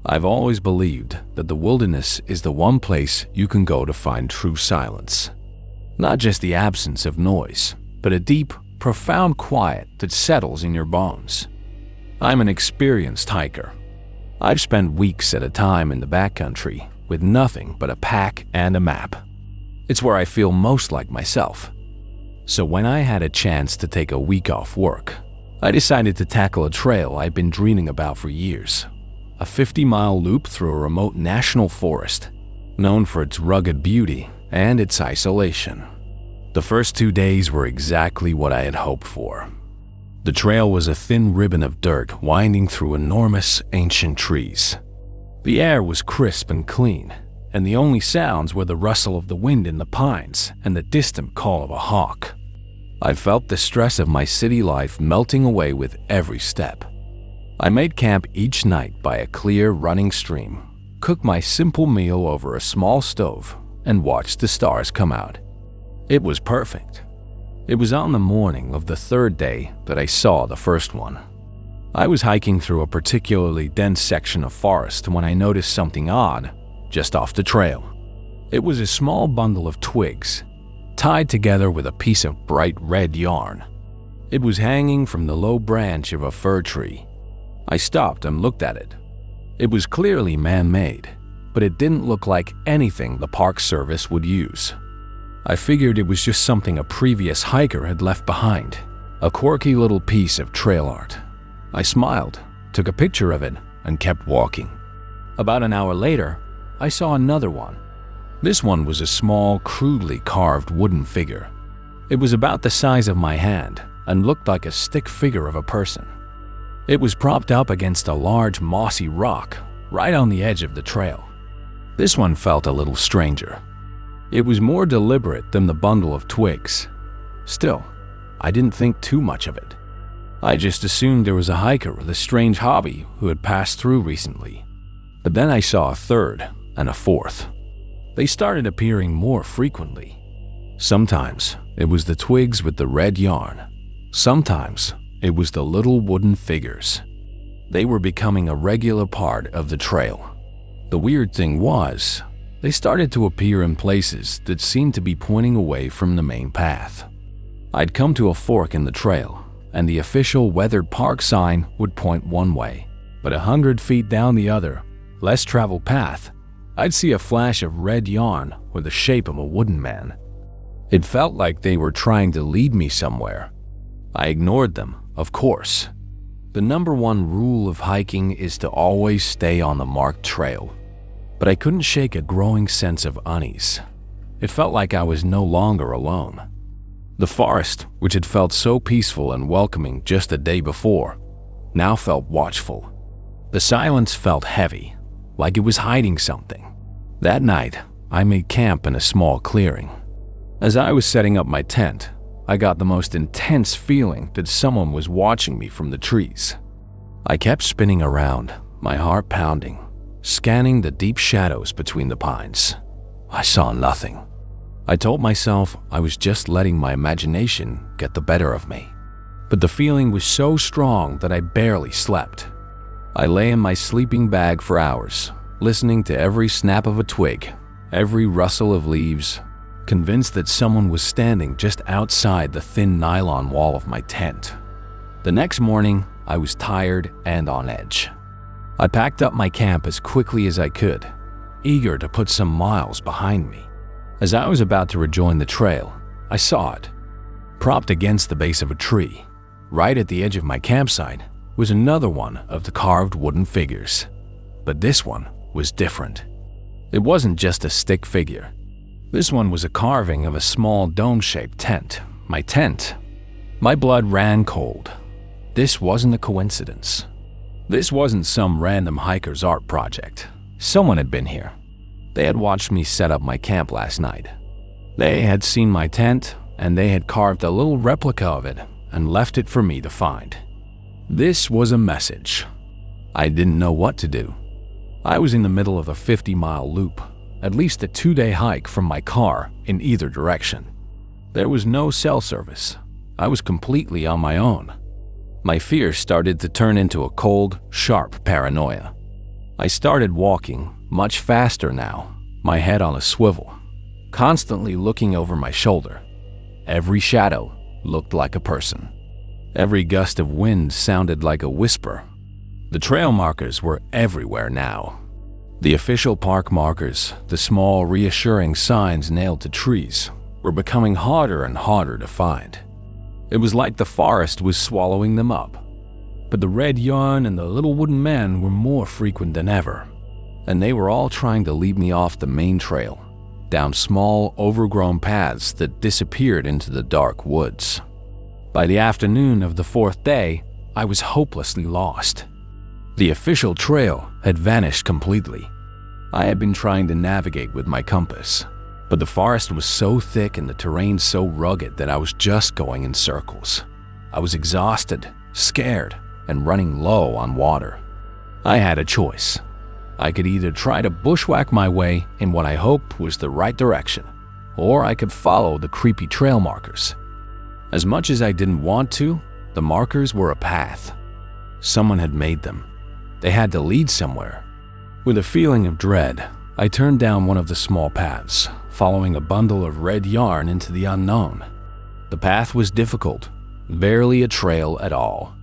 I've always believed that the wilderness is the one place you can go to find true silence. Not just the absence of noise, but a deep, profound quiet that settles in your bones. I'm an experienced hiker. I've spent weeks at a time in the backcountry with nothing but a pack and a map. It's where I feel most like myself. So when I had a chance to take a week off work, I decided to tackle a trail I've been dreaming about for years. A 50-mile loop through a remote national forest, known for its rugged beauty and its isolation. The first 2 days were exactly what I had hoped for. The trail was a thin ribbon of dirt winding through enormous, ancient trees. The air was crisp and clean, and the only sounds were the rustle of the wind in the pines and the distant call of a hawk. I felt the stress of my city life melting away with every step. I made camp each night by a clear, running stream, cooked my simple meal over a small stove, and watched the stars come out. It was perfect. It was on the morning of the third day that I saw the first one. I was hiking through a particularly dense section of forest when I noticed something odd just off the trail. It was a small bundle of twigs, tied together with a piece of bright red yarn. It was hanging from the low branch of a fir tree. I stopped and looked at it. It was clearly man-made, but it didn't look like anything the Park Service would use. I figured it was just something a previous hiker had left behind, a quirky little piece of trail art. I smiled, took a picture of it, and kept walking. About an hour later, I saw another one. This one was a small, crudely carved wooden figure. It was about the size of my hand and looked like a stick figure of a person. It was propped up against a large, mossy rock right on the edge of the trail. This one felt a little stranger. It was more deliberate than the bundle of twigs. Still, I didn't think too much of it. I just assumed there was a hiker with a strange hobby who had passed through recently. But then I saw a third and a fourth. They started appearing more frequently. Sometimes it was the twigs with the red yarn. Sometimes it was the little wooden figures. They were becoming a regular part of the trail. The weird thing was, they started to appear in places that seemed to be pointing away from the main path. I'd come to a fork in the trail, and the official weathered park sign would point one way, but 100 feet down the other, less traveled path, I'd see a flash of red yarn with the shape of a wooden man. It felt like they were trying to lead me somewhere. I ignored them, of course. The number one rule of hiking is to always stay on the marked trail. But I couldn't shake a growing sense of unease. It felt like I was no longer alone. The forest, which had felt so peaceful and welcoming just the day before, now felt watchful. The silence felt heavy, like it was hiding something. That night, I made camp in a small clearing. As I was setting up my tent, I got the most intense feeling that someone was watching me from the trees. I kept spinning around, my heart pounding, scanning the deep shadows between the pines. I saw nothing. I told myself I was just letting my imagination get the better of me. But the feeling was so strong that I barely slept. I lay in my sleeping bag for hours, listening to every snap of a twig, every rustle of leaves, convinced that someone was standing just outside the thin nylon wall of my tent. The next morning, I was tired and on edge. I packed up my camp as quickly as I could, eager to put some miles behind me. As I was about to rejoin the trail, I saw it. Propped against the base of a tree, right at the edge of my campsite, was another one of the carved wooden figures. But this one was different. It wasn't just a stick figure. This one was a carving of a small dome-shaped tent. My tent. My blood ran cold. This wasn't a coincidence. This wasn't some random hiker's art project. Someone had been here. They had watched me set up my camp last night. They had seen my tent, and they had carved a little replica of it and left it for me to find. This was a message. I didn't know what to do. I was in the middle of a 50-mile loop, at least a 2-day hike from my car in either direction. There was no cell service. I was completely on my own. My fear started to turn into a cold, sharp paranoia. I started walking much faster now, my head on a swivel, constantly looking over my shoulder. Every shadow looked like a person. Every gust of wind sounded like a whisper. The trail markers were everywhere now. The official park markers, the small, reassuring signs nailed to trees, were becoming harder and harder to find. It was like the forest was swallowing them up. But the red yarn and the little wooden man were more frequent than ever, and they were all trying to lead me off the main trail, down small, overgrown paths that disappeared into the dark woods. By the afternoon of the 4th day, I was hopelessly lost. The official trail had vanished completely. I had been trying to navigate with my compass, but the forest was so thick and the terrain so rugged that I was just going in circles. I was exhausted, scared, and running low on water. I had a choice. I could either try to bushwhack my way in what I hoped was the right direction, or I could follow the creepy trail markers. As much as I didn't want to, the markers were a path. Someone had made them. They had to lead somewhere. With a feeling of dread, I turned down one of the small paths, following a bundle of red yarn into the unknown. The path was difficult, barely a trail at all.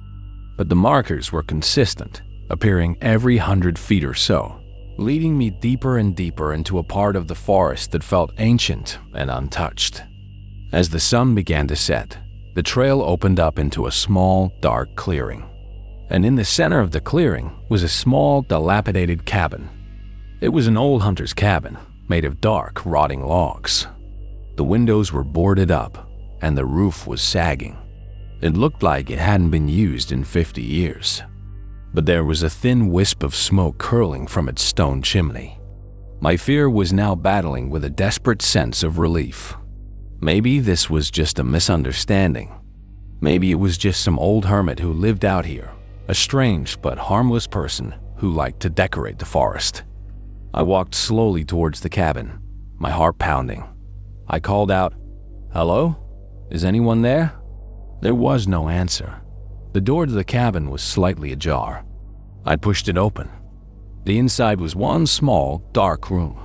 But the markers were consistent, appearing every 100 feet or so, leading me deeper and deeper into a part of the forest that felt ancient and untouched. As the sun began to set, the trail opened up into a small, dark clearing. And in the center of the clearing was a small, dilapidated cabin. It was an old hunter's cabin, made of dark, rotting logs. The windows were boarded up, and the roof was sagging. It looked like it hadn't been used in 50 years. But there was a thin wisp of smoke curling from its stone chimney. My fear was now battling with a desperate sense of relief. Maybe this was just a misunderstanding. Maybe it was just some old hermit who lived out here, a strange but harmless person who liked to decorate the forest. I walked slowly towards the cabin, my heart pounding. I called out, "Hello? Is anyone there?" There was no answer. The door to the cabin was slightly ajar. I pushed it open. The inside was one small, dark room.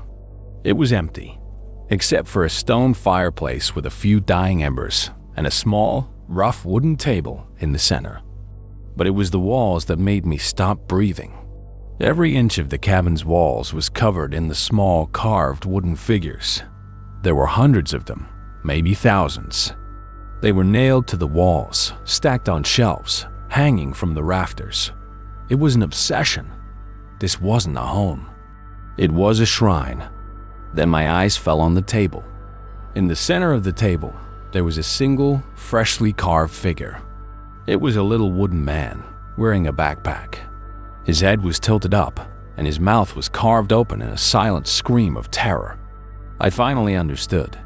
It was empty, except for a stone fireplace with a few dying embers and a small, rough wooden table in the center. But it was the walls that made me stop breathing. Every inch of the cabin's walls was covered in the small, carved wooden figures. There were hundreds of them, maybe thousands. They were nailed to the walls, stacked on shelves, hanging from the rafters. It was an obsession. This wasn't a home. It was a shrine. Then my eyes fell on the table. In the center of the table, there was a single, freshly carved figure. It was a little wooden man, wearing a backpack. His head was tilted up, and his mouth was carved open in a silent scream of terror. I finally understood.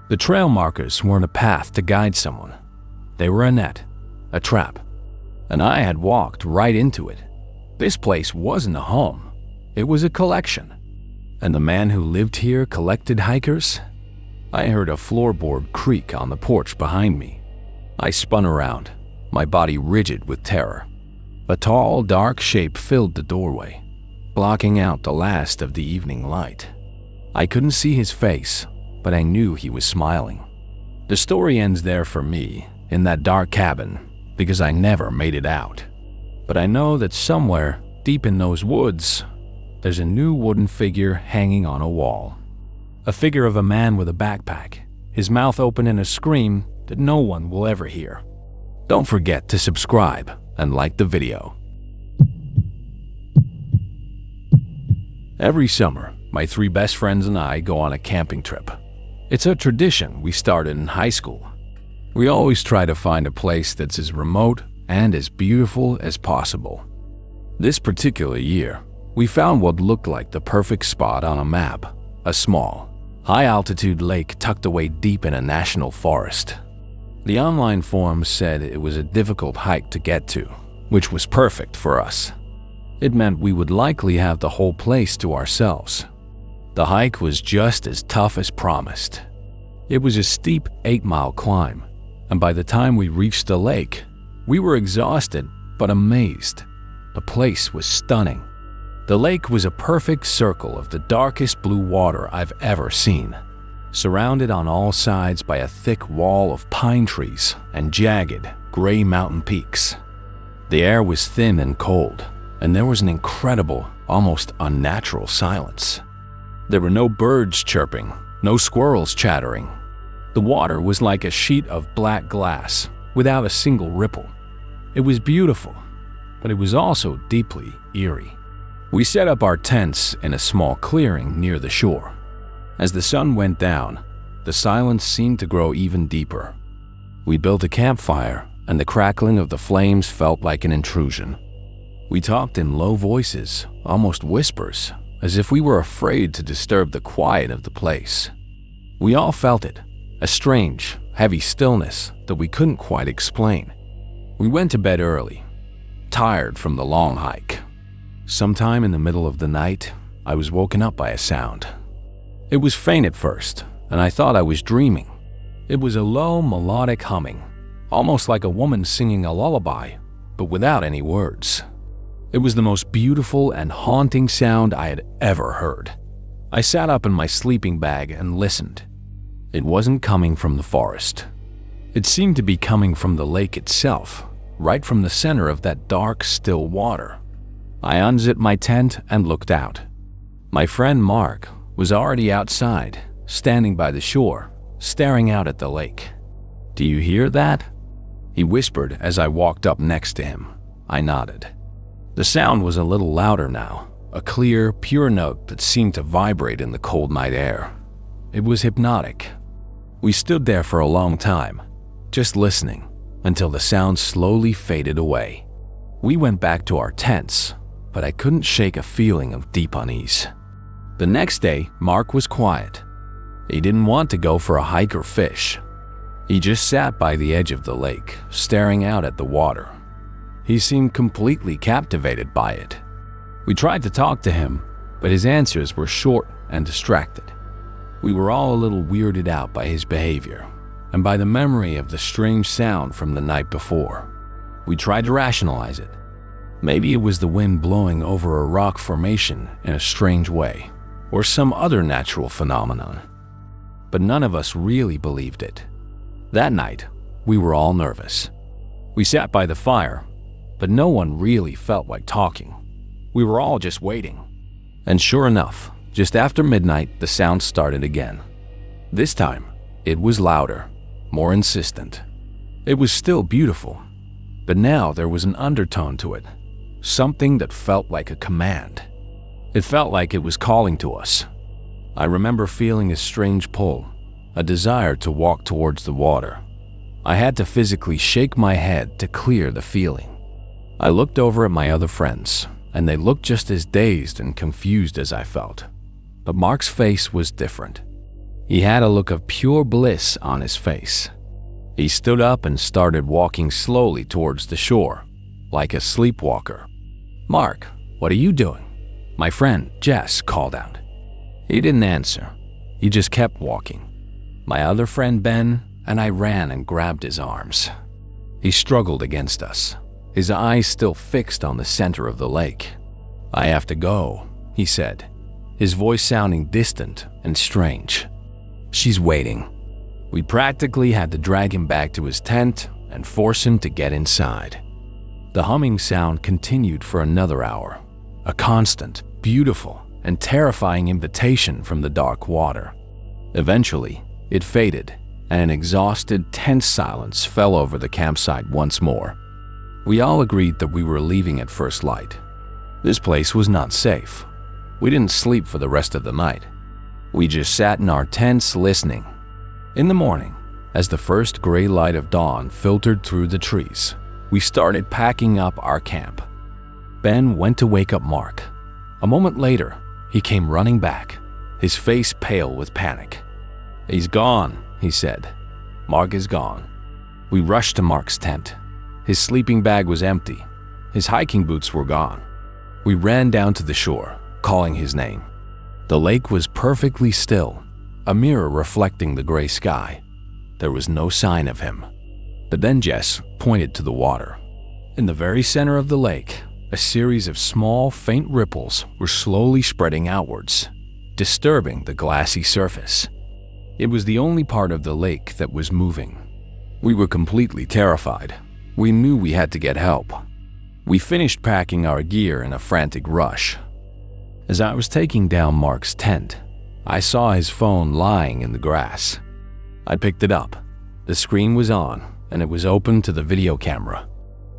The trail markers weren't a path to guide someone. They were a net, a trap. And I had walked right into it. This place wasn't a home. It was a collection. And the man who lived here collected hikers? I heard a floorboard creak on the porch behind me. I spun around, my body rigid with terror. A tall, dark shape filled the doorway, blocking out the last of the evening light. I couldn't see his face, but I knew he was smiling. The story ends there for me, in that dark cabin, because I never made it out. But I know that somewhere, deep in those woods, there's a new wooden figure hanging on a wall. A figure of a man with a backpack, his mouth open in a scream that no one will ever hear. Don't forget to subscribe and like the video. Every summer, my 3 best friends and I go on a camping trip. It's a tradition we started in high school. We always try to find a place that's as remote and as beautiful as possible. This particular year, we found what looked like the perfect spot on a map, a small, high-altitude lake tucked away deep in a national forest. The online forums said it was a difficult hike to get to, which was perfect for us. It meant we would likely have the whole place to ourselves. The hike was just as tough as promised. It was a steep 8-mile climb, and by the time we reached the lake, we were exhausted but amazed. The place was stunning. The lake was a perfect circle of the darkest blue water I've ever seen, surrounded on all sides by a thick wall of pine trees and jagged, gray mountain peaks. The air was thin and cold, and there was an incredible, almost unnatural silence. There were no birds chirping, no squirrels chattering. The water was like a sheet of black glass, without a single ripple. It was beautiful, but it was also deeply eerie. We set up our tents in a small clearing near the shore. As the sun went down, the silence seemed to grow even deeper. We built a campfire, and the crackling of the flames felt like an intrusion. We talked in low voices, almost whispers, as if we were afraid to disturb the quiet of the place. We all felt it, a strange, heavy stillness that we couldn't quite explain. We went to bed early, tired from the long hike. Sometime in the middle of the night, I was woken up by a sound. It was faint at first, and I thought I was dreaming. It was a low, melodic humming, almost like a woman singing a lullaby, but without any words. It was the most beautiful and haunting sound I had ever heard. I sat up in my sleeping bag and listened. It wasn't coming from the forest. It seemed to be coming from the lake itself, right from the center of that dark, still water. I unzipped my tent and looked out. My friend Mark was already outside, standing by the shore, staring out at the lake. "Do you hear that?" he whispered as I walked up next to him. I nodded. The sound was a little louder now, a clear, pure note that seemed to vibrate in the cold night air. It was hypnotic. We stood there for a long time, just listening, until the sound slowly faded away. We went back to our tents, but I couldn't shake a feeling of deep unease. The next day, Mark was quiet. He didn't want to go for a hike or fish. He just sat by the edge of the lake, staring out at the water. He seemed completely captivated by it. We tried to talk to him, but his answers were short and distracted. We were all a little weirded out by his behavior and by the memory of the strange sound from the night before. We tried to rationalize it. Maybe it was the wind blowing over a rock formation in a strange way, or some other natural phenomenon. But none of us really believed it. That night, we were all nervous. We sat by the fire, but no one really felt like talking. We were all just waiting. And sure enough, just after midnight, the sound started again. This time, it was louder, more insistent. It was still beautiful, but now there was an undertone to it, something that felt like a command. It felt like it was calling to us. I remember feeling a strange pull, a desire to walk towards the water. I had to physically shake my head to clear the feeling. I looked over at my other friends, and they looked just as dazed and confused as I felt. But Mark's face was different. He had a look of pure bliss on his face. He stood up and started walking slowly towards the shore, like a sleepwalker. "Mark, what are you doing?" my friend Jess called out. He didn't answer. He just kept walking. My other friend Ben and I ran and grabbed his arms. He struggled against us, his eyes still fixed on the center of the lake. "I have to go," he said, his voice sounding distant and strange. "She's waiting." We practically had to drag him back to his tent and force him to get inside. The humming sound continued for another hour, a constant, beautiful, and terrifying invitation from the dark water. Eventually, it faded, and an exhausted, tense silence fell over the campsite once more. We all agreed that we were leaving at first light. This place was not safe. We didn't sleep for the rest of the night. We just sat in our tents listening. In the morning, as the first gray light of dawn filtered through the trees, we started packing up our camp. Ben went to wake up Mark. A moment later, he came running back, his face pale with panic. "He's gone," he said. "Mark is gone." We rushed to Mark's tent. His sleeping bag was empty. His hiking boots were gone. We ran down to the shore, calling his name. The lake was perfectly still, a mirror reflecting the gray sky. There was no sign of him. But then Jess pointed to the water. In the very center of the lake, a series of small, faint ripples were slowly spreading outwards, disturbing the glassy surface. It was the only part of the lake that was moving. We were completely terrified. We knew we had to get help. We finished packing our gear in a frantic rush. As I was taking down Mark's tent, I saw his phone lying in the grass. I picked it up. The screen was on, and it was open to the video camera.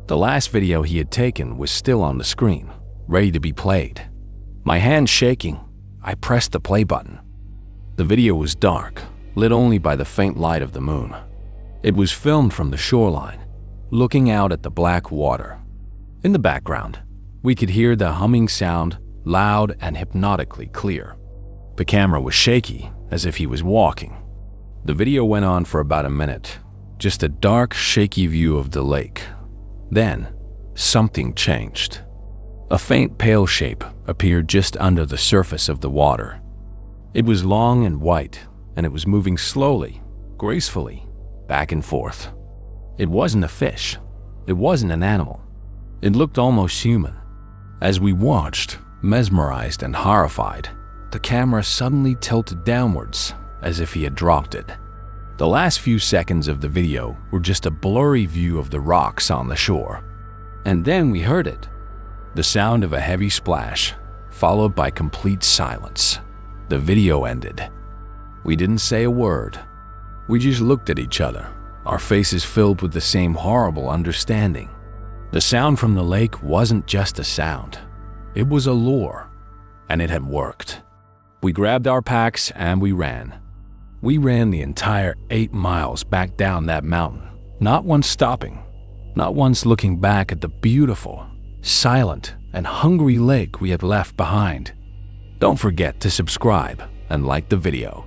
The last video he had taken was still on the screen, ready to be played. My hand shaking, I pressed the play button. The video was dark, lit only by the faint light of the moon. It was filmed from the shoreline, looking out at the black water. In the background, we could hear the humming sound, loud and hypnotically clear. The camera was shaky, as if he was walking. The video went on for about a minute, just a dark, shaky view of the lake. Then, something changed. A faint pale shape appeared just under the surface of the water. It was long and white, and it was moving slowly, gracefully, back and forth. It wasn't a fish. It wasn't an animal. It looked almost human. As we watched, mesmerized and horrified, the camera suddenly tilted downwards, as if he had dropped it. The last few seconds of the video were just a blurry view of the rocks on the shore. And then we heard it. The sound of a heavy splash, followed by complete silence. The video ended. We didn't say a word. We just looked at each other, our faces filled with the same horrible understanding. The sound from the lake wasn't just a sound. It was a lure, and it had worked. We grabbed our packs and we ran. We ran the entire 8 miles back down that mountain, not once stopping, not once looking back at the beautiful, silent, and hungry lake we had left behind. Don't forget to subscribe and like the video.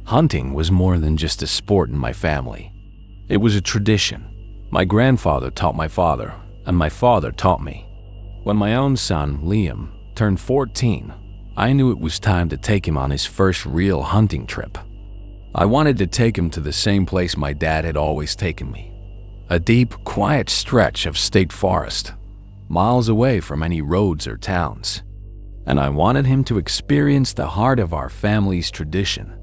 Hunting was more than just a sport in my family. It was a tradition. My grandfather taught my father, and my father taught me. When my own son, Liam, turned 14, I knew it was time to take him on his first real hunting trip. I wanted to take him to the same place my dad had always taken me. A deep, quiet stretch of state forest, miles away from any roads or towns. And I wanted him to experience the heart of our family's tradition.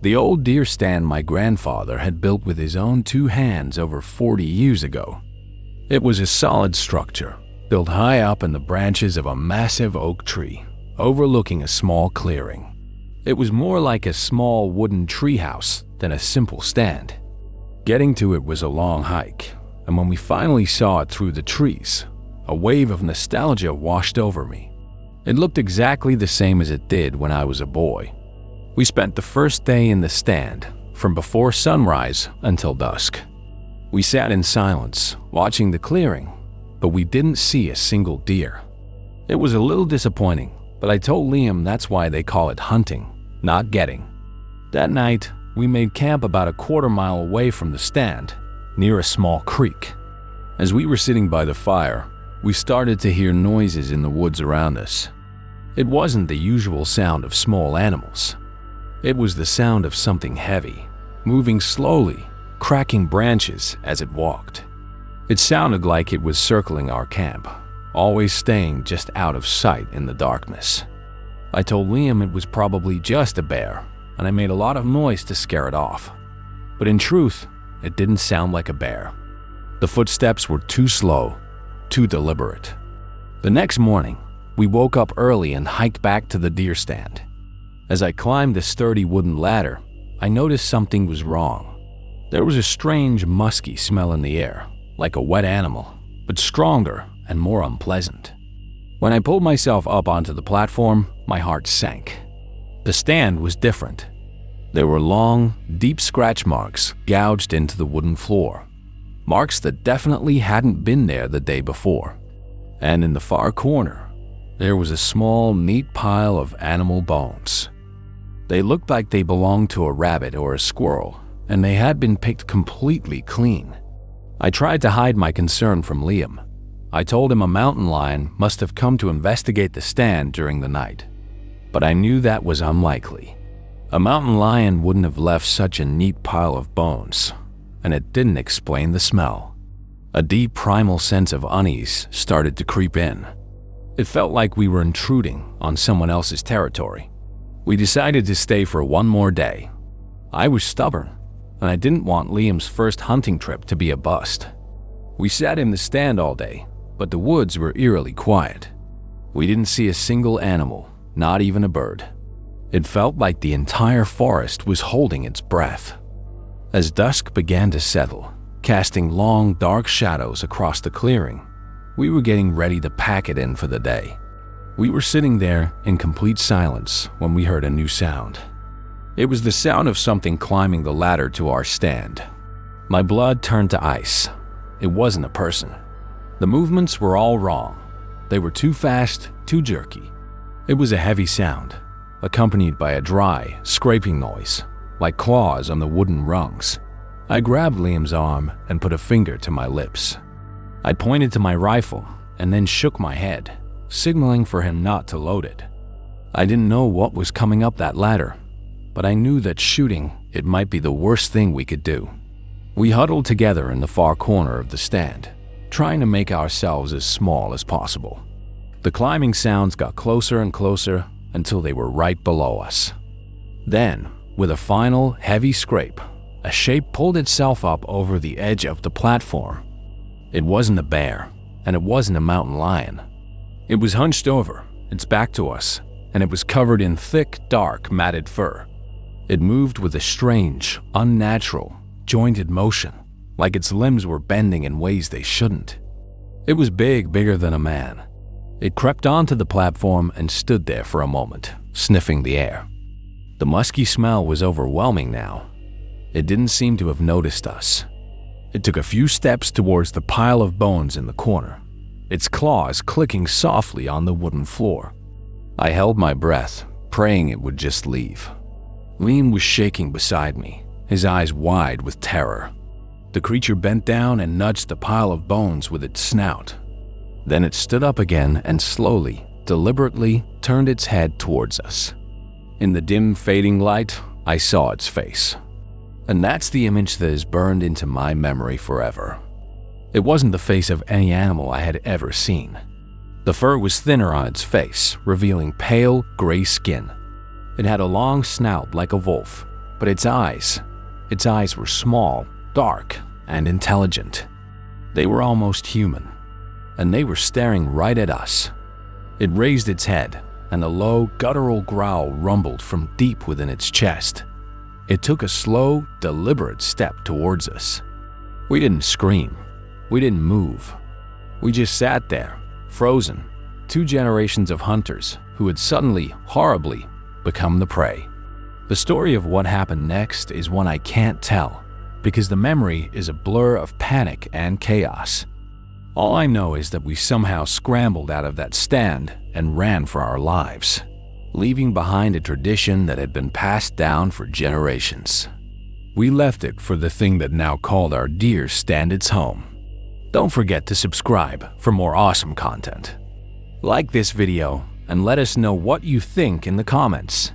The old deer stand my grandfather had built with his own 2 hands over 40 years ago. It was a solid structure, built high up in the branches of a massive oak tree, overlooking a small clearing. It was more like a small wooden treehouse than a simple stand. Getting to it was a long hike, and when we finally saw it through the trees, a wave of nostalgia washed over me. It looked exactly the same as it did when I was a boy. We spent the first day in the stand, from before sunrise until dusk. We sat in silence, watching the clearing, but we didn't see a single deer. It was a little disappointing, but I told Liam that's why they call it hunting, not getting. That night, we made camp about a 1/4 mile away from the stand, near a small creek. As we were sitting by the fire, we started to hear noises in the woods around us. It wasn't the usual sound of small animals. It was the sound of something heavy, moving slowly, cracking branches as it walked. It sounded like it was circling our camp, always staying just out of sight in the darkness. I told Liam it was probably just a bear, and I made a lot of noise to scare it off. But in truth, it didn't sound like a bear. The footsteps were too slow, too deliberate. The next morning, we woke up early and hiked back to the deer stand. As I climbed the sturdy wooden ladder, I noticed something was wrong. There was a strange, musky smell in the air, like a wet animal, but stronger and more unpleasant. When I pulled myself up onto the platform, my heart sank. The stand was different. There were long, deep scratch marks gouged into the wooden floor, marks that definitely hadn't been there the day before. And in the far corner, there was a small, neat pile of animal bones. They looked like they belonged to a rabbit or a squirrel, and they had been picked completely clean. I tried to hide my concern from Liam. I told him a mountain lion must have come to investigate the stand during the night. But I knew that was unlikely. A mountain lion wouldn't have left such a neat pile of bones, and it didn't explain the smell. A deep primal sense of unease started to creep in. It felt like we were intruding on someone else's territory. We decided to stay for one more day. I was stubborn, and I didn't want Liam's first hunting trip to be a bust. We sat in the stand all day, but the woods were eerily quiet. We didn't see a single animal, not even a bird. It felt like the entire forest was holding its breath. As dusk began to settle, casting long, dark shadows across the clearing, we were getting ready to pack it in for the day. We were sitting there in complete silence when we heard a new sound. It was the sound of something climbing the ladder to our stand. My blood turned to ice. It wasn't a person. The movements were all wrong. They were too fast, too jerky. It was a heavy sound, accompanied by a dry, scraping noise, like claws on the wooden rungs. I grabbed Liam's arm and put a finger to my lips. I pointed to my rifle and then shook my head, signaling for him not to load it. I didn't know what was coming up that ladder, but I knew that shooting it might be the worst thing we could do. We huddled together in the far corner of the stand, trying to make ourselves as small as possible. The climbing sounds got closer and closer until they were right below us. Then, with a final heavy scrape, a shape pulled itself up over the edge of the platform. It wasn't a bear, and it wasn't a mountain lion. It was hunched over, its back to us, and it was covered in thick, dark, matted fur. It moved with a strange, unnatural, jointed motion, like its limbs were bending in ways they shouldn't. It was bigger than a man. It crept onto the platform and stood there for a moment, sniffing the air. The musky smell was overwhelming now. It didn't seem to have noticed us. It took a few steps towards the pile of bones in the corner, its claws clicking softly on the wooden floor. I held my breath, praying it would just leave. Liam was shaking beside me, his eyes wide with terror. The creature bent down and nudged the pile of bones with its snout. Then it stood up again and slowly, deliberately turned its head towards us. In the dim, fading light, I saw its face. And that's the image that is burned into my memory forever. It wasn't the face of any animal I had ever seen. The fur was thinner on its face, revealing pale, gray skin. It had a long snout like a wolf, but its eyes were small, dark, and intelligent. They were almost human, and they were staring right at us. It raised its head, and a low, guttural growl rumbled from deep within its chest. It took a slow, deliberate step towards us. We didn't scream. We didn't move. We just sat there, frozen, 2 generations of hunters who had suddenly, horribly, become the prey. The story of what happened next is one I can't tell, because the memory is a blur of panic and chaos. All I know is that we somehow scrambled out of that stand and ran for our lives, leaving behind a tradition that had been passed down for generations. We left it for the thing that now called our dear stand its home. Don't forget to subscribe for more awesome content. Like this video and let us know what you think in the comments.